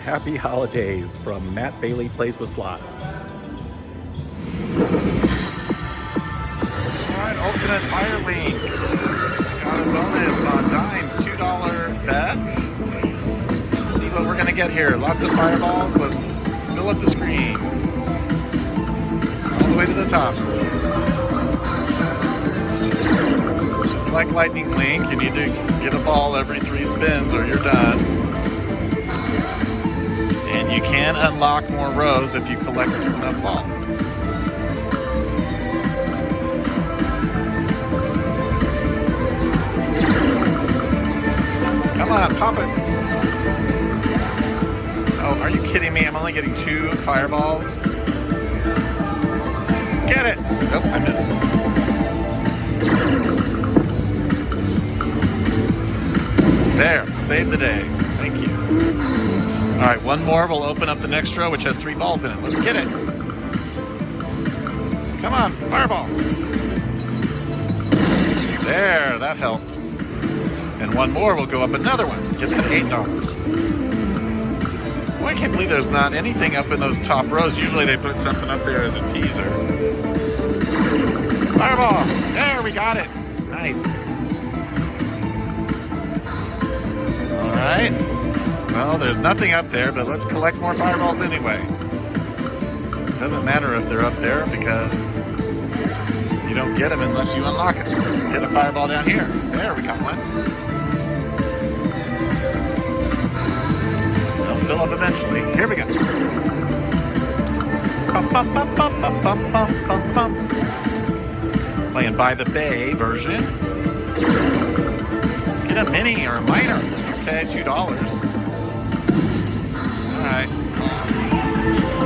happy holidays from Matt Bailey Plays the Slots. Alright, Ultimate Fire Link. Got a bonus on Dime, $2 bet. Let's see what we're going to get here. Lots of fireballs. Let's fill up the screen. All the way to the top. Just like Lightning Link, you need to get a ball every 3 spins or you're done. And you can unlock more rows if you collect enough balls. Come on, pop it. Oh, are you kidding me? I'm only getting 2 fireballs. Get it! Nope, I missed. There, save the day. Thank you. Alright, one more. We'll open up the next row, which has 3 balls in it. Let's get it. Come on, fireball. There, that helped. And one more will go up another one. Get that $8. Boy, I can't believe there's not anything up in those top rows. Usually they put something up there as a teaser. Fireball! There, we got it. Nice. Alright. Well, there's nothing up there, but let's collect more fireballs anyway. Doesn't matter if they're up there because you don't get them unless you unlock it. Get a fireball down here. There, we got one. They'll fill up eventually. Here we go. Bum, bum, bum, bum, bum, bum, bum, bum, bum. Playing By the Bay version. Get a mini or a minor. Okay, $2. Alright.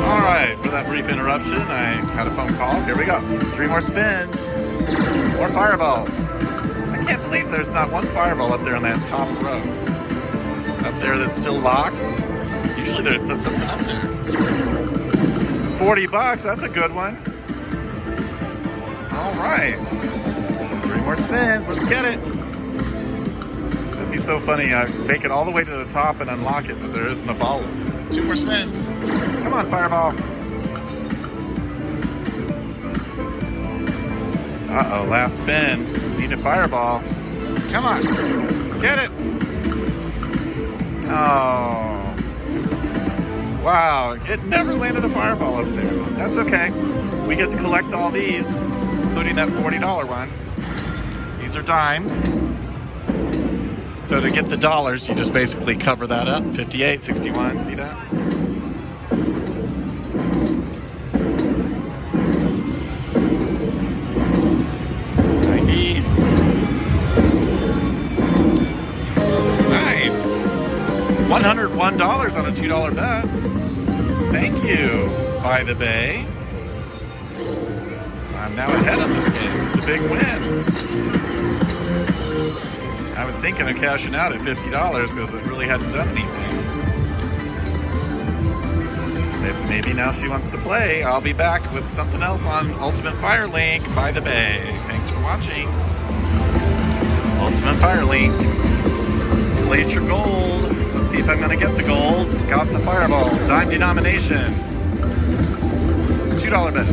Alright, for that brief interruption, I had a phone call. Here we go. 3 more spins. More fireballs. I can't believe there's not one fireball up there on that top row. Up there that's still locked. Usually they put something up there. $40, that's a good one. Alright. 3 more spins, let's get it. That'd be so funny, make it all the way to the top and unlock it, but there isn't a ball. 2 more spins. Come on, fireball. Uh-oh, last spin. Need a fireball. Come on. Get it. Oh. Wow, it never landed a fireball up there. That's okay. We get to collect all these, including that $40 one. These are dimes. So to get the dollars, you just basically cover that up. 58, 61, see that? Nice. $101 on a $2 bet. Thank you, By the Bay. I'm now ahead of this game. It's a big win. I was thinking of cashing out at $50 because it really hadn't done anything. If maybe now she wants to play, I'll be back with something else on Ultimate Fire Link By the Bay. Thanks for watching. Ultimate Fire Link. Place your gold. Let's see if I'm going to get the gold. Got the fireball. Dime denomination. $2 bet.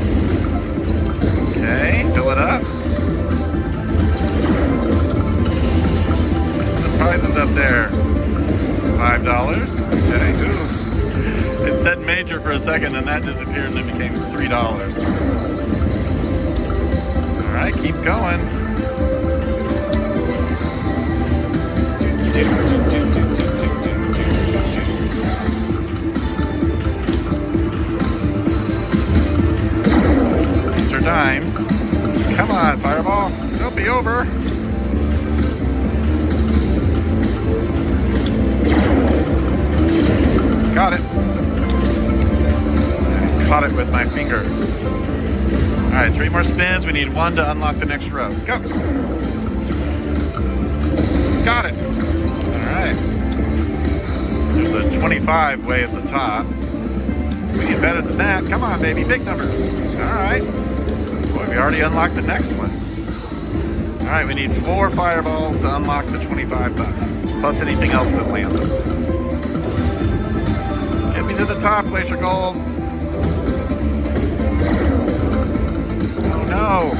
Okay, fill it up. Prizes up there. $5. Okay. Ooh. It said major for a second and that disappeared and it became $3. Alright, keep going. These are dimes. Come on, fireball. Don't be over. Got it. I caught it with my finger. Alright, 3 more spins. We need 1 to unlock the next row. Go. Got it. Alright. There's a 25 way at the top. We need better than that. Come on, baby. Big numbers. Alright. Boy, we already unlocked the next one. Alright, we need 4 fireballs to unlock the $25. Plus anything else that lands. you to the top, Glacier Gold. Oh no.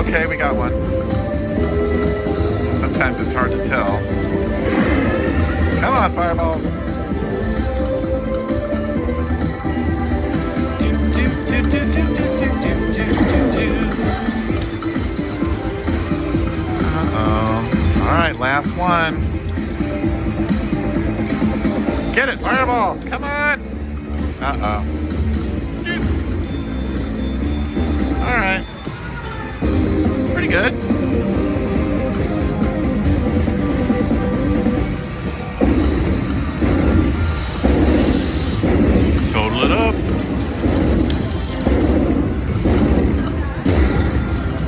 Okay, we got one. Sometimes it's hard to tell. Come on, fireballs. Uh-oh. All right, last one. Get it, fireball. Come on. Uh-oh. All right. Pretty good. Total it up.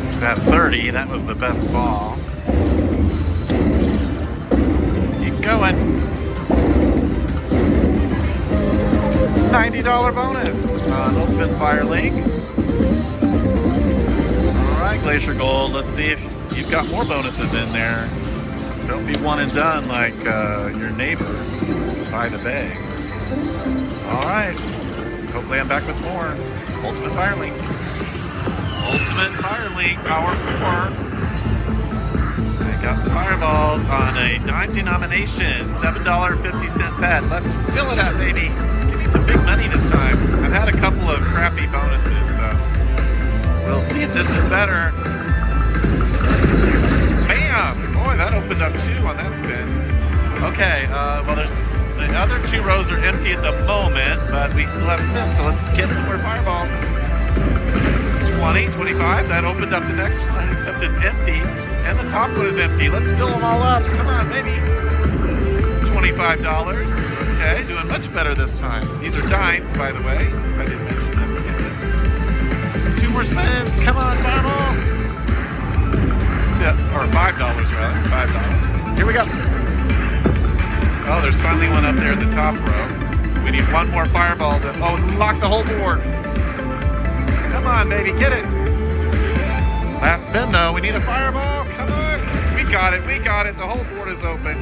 There's that 30. That was the best ball. Keep going. $90 bonus on Ultimate Fire Link. Alright, Glacier Gold, let's see if you've got more bonuses in there. Don't be one and done like your neighbor by the bag. Alright, hopefully I'm back with more. Ultimate Fire Link. Ultimate Fire Link, Power 4. I got the fireballs on a dime denomination, $7.50 bet. Let's fill it up, baby. Some big money this time. I've had a couple of crappy bonuses, so we'll see if this is better. Bam! Boy, that opened up 2 on that spin. Okay, well, there's the other 2 rows are empty at the moment, but we still have spins, so let's get some more fireballs. 20, 25, that opened up the next one, except it's empty, and the top one is empty. Let's fill them all up. Come on, baby. $25. Okay, doing much better this time. These are dimes, by the way. I didn't mention them. 2 more spins. Come on, fireball. Yeah, or $5 rather. $5. Here we go. Oh, there's finally one up there in the top row. We need one more fireball to lock the whole board. Come on, baby, get it. Last spin though. We need a fireball. Come on. We got it. We got it. The whole board is open.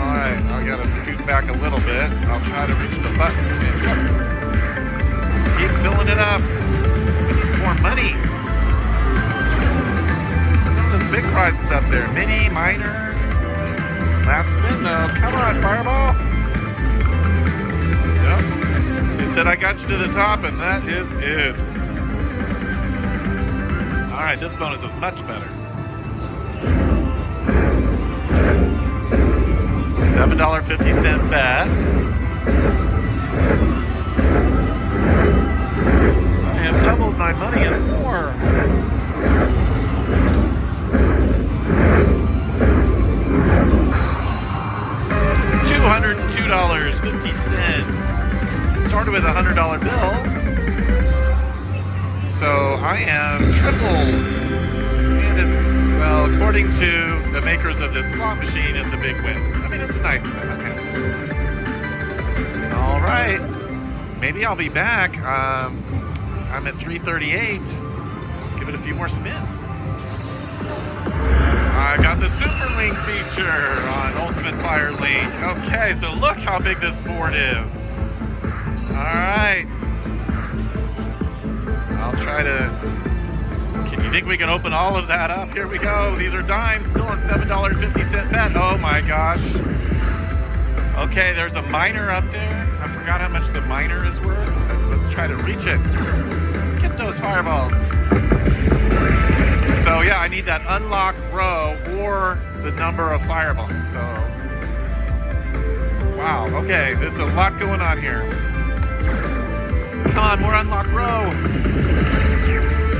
Alright, I gotta scoot back a little bit. I'll try to reach the button. Keep filling it up. More money. Some big prizes up there. Mini, minor. Last spin though. Come on, fireball. Yep. It said I got you to the top, and that is it. Alright, this bonus is much better. $7.50 bet. I have doubled my money and more. $202.50. Started with a $100 bill. So I am triple. And it's, well, according to the makers of this slot machine, it's a big win. I mean, it's a nice win. Okay. All right. Maybe I'll be back. I'm at 338. Give it a few more spins. I got the Super Link feature on Ultimate Fire Link. Okay, so look how big this board is. All right. I'll try to... Can you think we can open all of that up? Here we go. These are dimes, still on $7.50 bet. Oh my gosh. Okay, there's a minor up there. I forgot how much the minor is worth. Let's try to reach it. Get those fireballs. So yeah, I need that unlocked row or the number of fireballs. So, wow. Okay, there's a lot going on here. Come on, more unlocked row.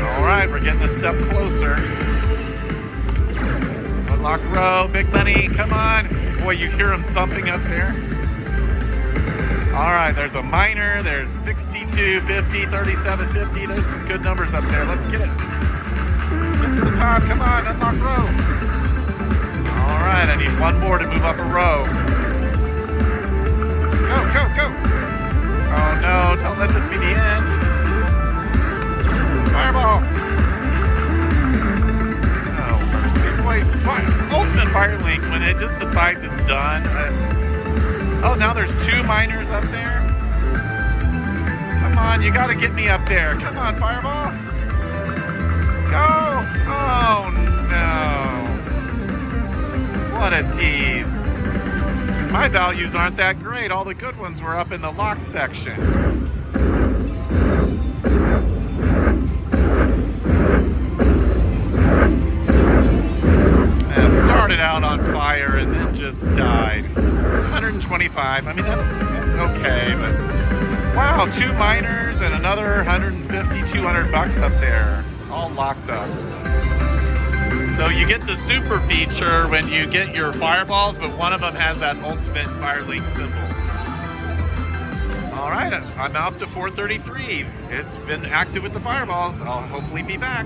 All right, we're getting a step closer. Unlocked row, big money. Come on. Boy, you hear them thumping up there. All right, there's a minor. There's 62, 50, 37, 50. There's some good numbers up there. Let's get it. Get to the top. Come on, unlock row. All right, I need one more to move up a row. Go, go, go. Oh no, don't let this be the end. Fireball. Oh, mercy. Boy, Ultimate Fire Link, when it just decides it's done, Oh, now there's 2 miners up there. Come on, you gotta get me up there. Come on, Fireball. Go! Oh, no. What a tease. My values aren't that great. All the good ones were up in the lock section. And started out on fire and then just died. 125. I mean, that's okay, but wow, 2 miners and another 150, 200 bucks up there, all locked up. So you get the super feature when you get your fireballs, but one of them has that ultimate fire leak symbol. All right, I'm up to 433. It's been active with the fireballs. I'll hopefully be back.